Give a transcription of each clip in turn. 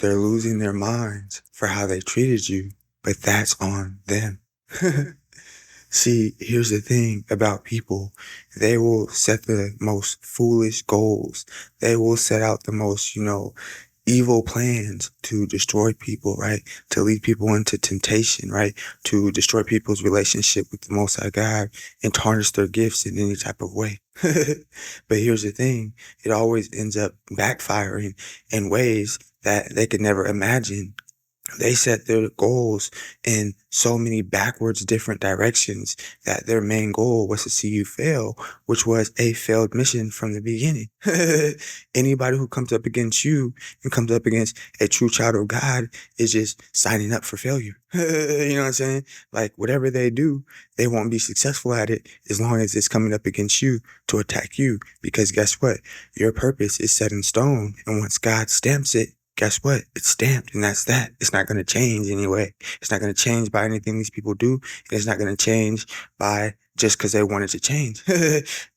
they're losing their minds for how they treated you, but that's on them. See, here's the thing about people. They will set the most foolish goals. They will set out the most, evil plans to destroy people, right? To lead people into temptation, right? To destroy people's relationship with the Most High God and tarnish their gifts in any type of way. But here's the thing. It always ends up backfiring in ways that they could never imagine. They set their goals in so many backwards different directions that their main goal was to see you fail, which was a failed mission from the beginning. Anybody who comes up against you and comes up against a true child of God is just signing up for failure. You know what I'm saying? Like whatever they do, they won't be successful at it as long as it's coming up against you to attack you. Because guess what? Your purpose is set in stone. And once God stamps it, guess what? It's stamped, and that's that. It's not going to change anyway. It's not going to change by anything these people do. And it's not going to change by just because they wanted to change.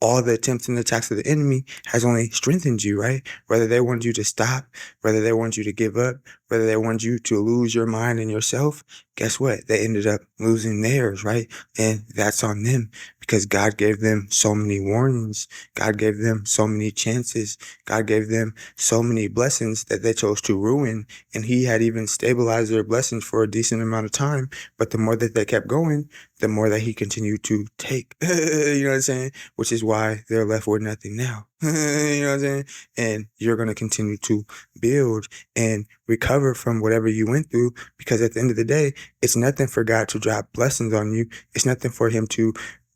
All the attempts and attacks of the enemy has only strengthened you, right? Whether they want you to stop, whether they want you to give up, whether they want you to lose your mind and yourself, guess what? They ended up losing theirs, right? And that's on them because God gave them so many warnings. God gave them so many chances. God gave them so many blessings that they chose to ruin. And he had even stabilized their blessings for a decent amount of time. But the more that they kept going, the more that he continued to take. You know what I'm saying? Which is why they're left with nothing now. You know what I'm saying? And you're going to continue to build and recover from whatever you went through, because at the end of the day, it's nothing for God to drop blessings on you. It's nothing for him to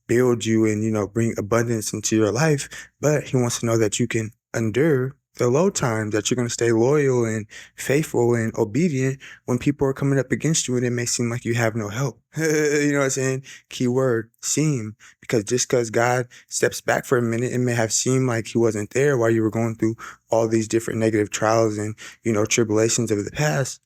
build you and, bring abundance into your life. But he wants to know that you can endure the low times, that you're going to stay loyal and faithful and obedient when people are coming up against you and it may seem like you have no help. You know what I'm saying? Key word, seem. Because just because God steps back for a minute, it may have seemed like he wasn't there while you were going through all these different negative trials and, tribulations of the past.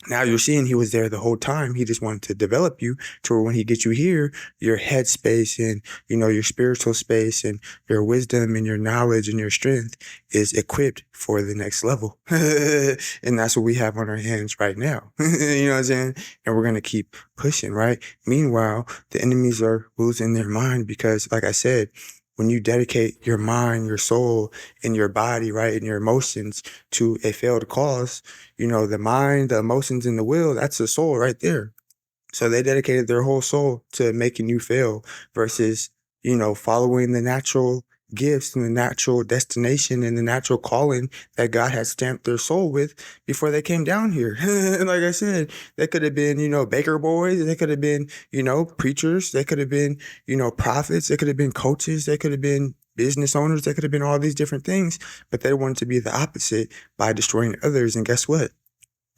Now you're seeing he was there the whole time. He just wanted to develop you to where when he gets you here, your head space and, your spiritual space and your wisdom and your knowledge and your strength is equipped for the next level. And that's what we have on our hands right now. You know what I'm saying? And we're going to keep pushing, right? Meanwhile, the enemies are losing their mind because, like I said, when you dedicate your mind, your soul, and your body, right, and your emotions to a failed cause, the mind, the emotions, and the will, that's the soul right there. So they dedicated their whole soul to making you fail versus, following the natural gifts and the natural destination and the natural calling that God had stamped their soul with before they came down here. And like I said, they could have been, baker boys. They could have been, preachers. They could have been, prophets. They could have been coaches. They could have been business owners. They could have been all these different things, but they wanted to be the opposite by destroying others. And guess what?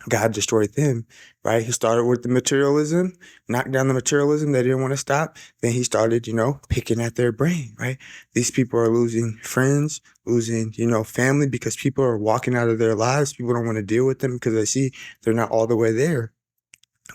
God destroyed them, right? He started with the materialism, knocked down the materialism. They didn't want to stop. Then he started, picking at their brain, right? These people are losing friends, losing, family because people are walking out of their lives. People don't want to deal with them because they see they're not all the way there.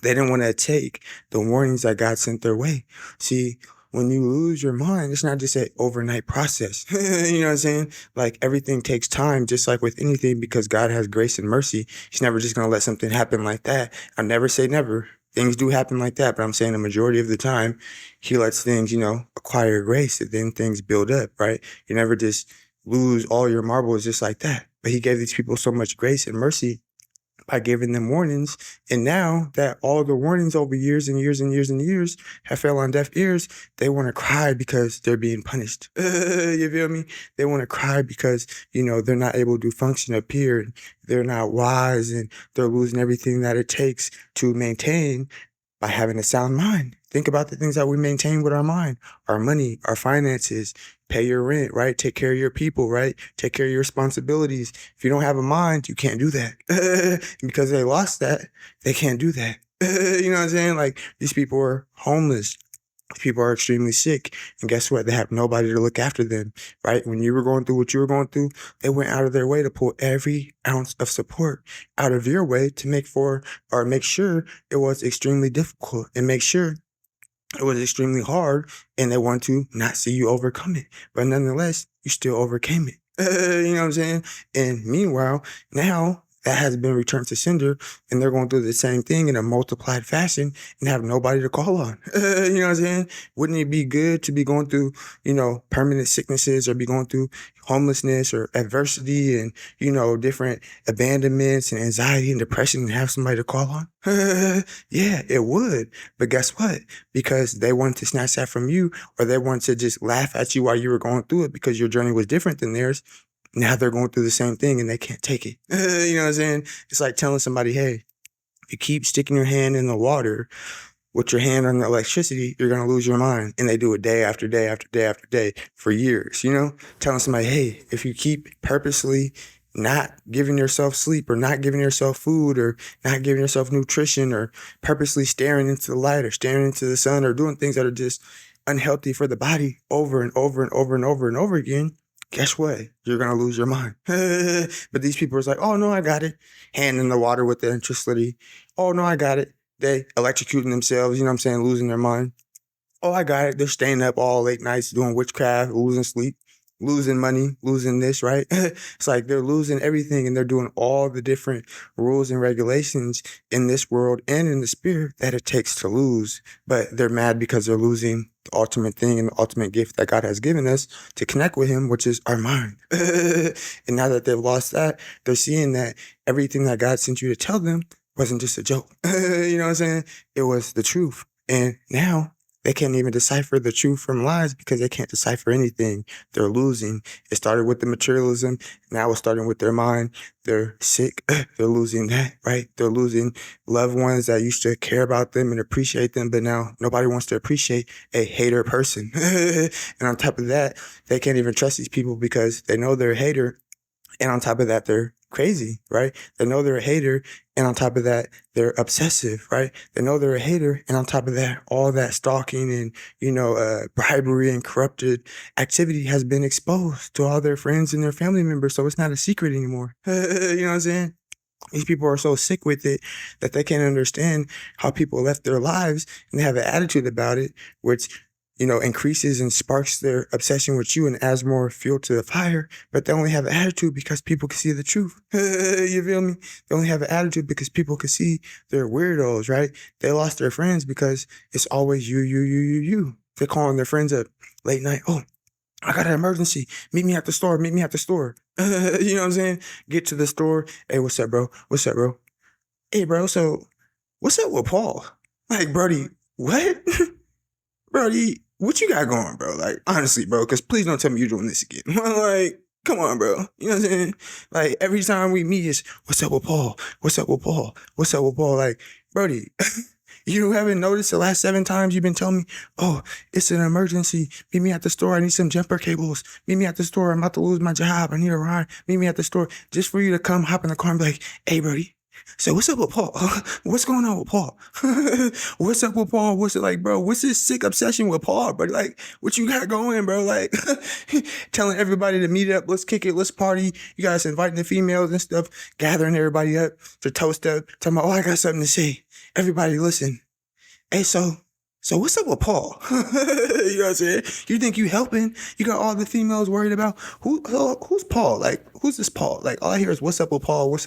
They didn't want to take the warnings that God sent their way. See, when you lose your mind, it's not just an overnight process. You know what I'm saying? Like everything takes time, just like with anything, because God has grace and mercy. He's never just going to let something happen like that. I'll never say never. Things do happen like that, but I'm saying the majority of the time, he lets things, acquire grace, and then things build up, right? You never just lose all your marbles just like that. But he gave these people so much grace and mercy by giving them warnings. And now that all the warnings over years and years and years and years have fell on deaf ears, they want to cry because they're being punished. You feel me? They want to cry because, they're not able to function up here. They're not wise and they're losing everything that it takes to maintain by having a sound mind. Think about the things that we maintain with our mind, our money, our finances, pay your rent, right? Take care of your people, right? Take care of your responsibilities. If you don't have a mind, you can't do that. Because they lost that, they can't do that. You know what I'm saying? Like these people are homeless. People are extremely sick. And guess what? They have nobody to look after them, right? When you were going through what you were going through, they went out of their way to pull every ounce of support out of your way to make sure it was extremely difficult and make sure it was extremely hard, and they want to not see you overcome it. But nonetheless, you still overcame it. You know what I'm saying? And meanwhile, now that has been returned to sender, and they're going through the same thing in a multiplied fashion and have nobody to call on. You know what I'm saying? Wouldn't it be good to be going through, permanent sicknesses or be going through homelessness or adversity and, different abandonments and anxiety and depression and have somebody to call on? Yeah, it would. But guess what? Because they wanted to snatch that from you, or they wanted to just laugh at you while you were going through it because your journey was different than theirs. Now they're going through the same thing and they can't take it. You know what I'm saying? It's like telling somebody, hey, if you keep sticking your hand in the water with your hand on the electricity, you're going to lose your mind. And they do it day after day after day after day for years, telling somebody, hey, if you keep purposely not giving yourself sleep or not giving yourself food or not giving yourself nutrition or purposely staring into the light or staring into the sun or doing things that are just unhealthy for the body over and over and over and over and over again, guess what? You're going to lose your mind. But these people are like, oh, no, I got it. Hand in the water with the electricity. Oh, no, I got it. They electrocuting themselves, losing their mind. Oh, I got it. They're staying up all late nights doing witchcraft, losing sleep, losing money, losing this, right? It's like they're losing everything and they're doing all the different rules and regulations in this world and in the spirit that it takes to lose. But they're mad because they're losing the ultimate thing and the ultimate gift that God has given us to connect with him, which is our mind. And now that they've lost that, they're seeing that everything that God sent you to tell them wasn't just a joke. You know what I'm saying? It was the truth. And now they can't even decipher the truth from lies because they can't decipher anything. They're losing. It started with the materialism. Now it's starting with their mind. They're sick. They're losing that, right? They're losing loved ones that used to care about them and appreciate them, but now nobody wants to appreciate a hater person. And on top of that, they can't even trust these people because they know they're a hater. And on top of that, they're crazy, right? They know they're a hater. And on top of that, they're obsessive, right? They know they're a hater. And on top of that, all that stalking and, bribery and corrupted activity has been exposed to all their friends and their family members. So it's not a secret anymore. You know what I'm saying? These people are so sick with it that they can't understand how people left their lives and they have an attitude about it, which increases and sparks their obsession with you and adds more fuel to the fire, but they only have an attitude because people can see the truth. You feel me? They only have an attitude because people can see they're weirdos, right? They lost their friends because it's always you. They're calling their friends up late night. Oh, I got an emergency. Meet me at the store. You know what I'm saying? Get to the store. Hey, what's up, bro? Hey, bro, so what's up with Paul? Like, Brody, what? Brody, what you got going, bro? Like, honestly, bro, because please don't tell me you're doing this again. Like, come on, bro. You know what I'm saying? Like, every time we meet, it's, what's up with Paul? Like, Brody, you haven't noticed the last 7 times you've been telling me, oh, it's an emergency. Meet me at the store. I need some jumper cables. Meet me at the store. I'm about to lose my job. I need a ride. Meet me at the store. Just for you to come hop in the car and be like, hey, Brody. So what's up with Paul? What's going on with Paul? What's up with Paul? What's it like, bro? What's this sick obsession with Paul, bro? Like, what you got going, bro? Like, telling everybody to meet up, let's kick it, let's party. You guys inviting the females and stuff, gathering everybody up to toast up, talking about, oh, I got something to say. Everybody listen. Hey, so what's up with Paul? You know what I'm saying? You think you helping? You got all the females worried about who's Paul? Like, who's this Paul? Like, all I hear is what's up with Paul?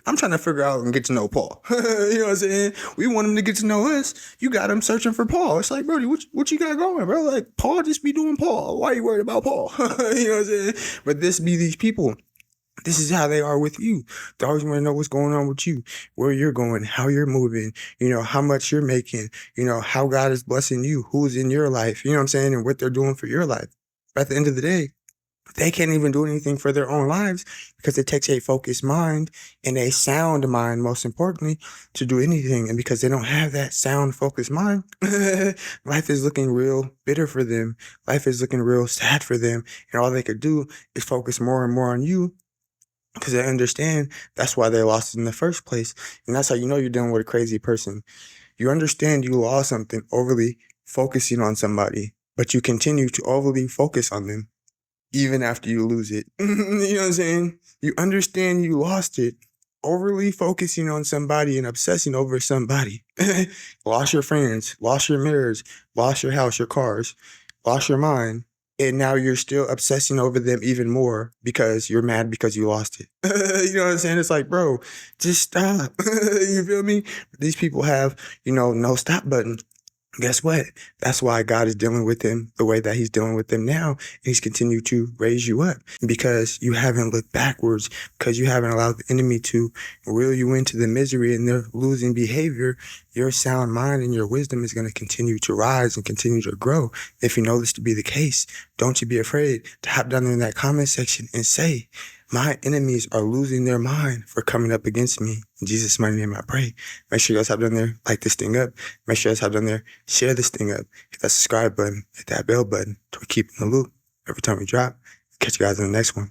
I'm trying to figure out and get to know Paul. You know what I'm saying? We want him to get to know us. You got him searching for Paul. It's like, Brody, what you got going, bro? Like, Paul just be doing Paul. Why are you worried about Paul? You know what I'm saying? But this be these people. This is how they are with you. They always want to know what's going on with you, where you're going, how you're moving, how much you're making, how God is blessing you, who's in your life, you know what I'm saying, and what they're doing for your life. But at the end of the day, they can't even do anything for their own lives because it takes a focused mind and a sound mind, most importantly, to do anything. And because they don't have that sound, focused mind, life is looking real bitter for them. Life is looking real sad for them. And all they could do is focus more and more on you, because they understand that's why they lost it in the first place. And that's how you know you're dealing with a crazy person. You understand you lost something overly focusing on somebody, but you continue to overly focus on them even after you lose it. You know what I'm saying? You understand you lost it, overly focusing on somebody and obsessing over somebody. Lost your friends, lost your mirrors, lost your house, your cars, lost your mind. And now you're still obsessing over them even more because you're mad because you lost it. You know what I'm saying? It's like, bro, just stop. You feel me? These people have, no stop button. Guess what? That's why God is dealing with them the way that he's dealing with them now. And he's continued to raise you up because you haven't looked backwards, because you haven't allowed the enemy to reel you into the misery and their losing behavior. Your sound mind and your wisdom is going to continue to rise and continue to grow. If you know this to be the case, don't you be afraid to hop down in that comment section and say, my enemies are losing their mind for coming up against me. In Jesus' mighty name I pray. Make sure you guys hop down there, like this thing up. Make sure you guys hop down there, share this thing up. Hit that subscribe button, hit that bell button to keep in the loop every time we drop. Catch you guys in the next one.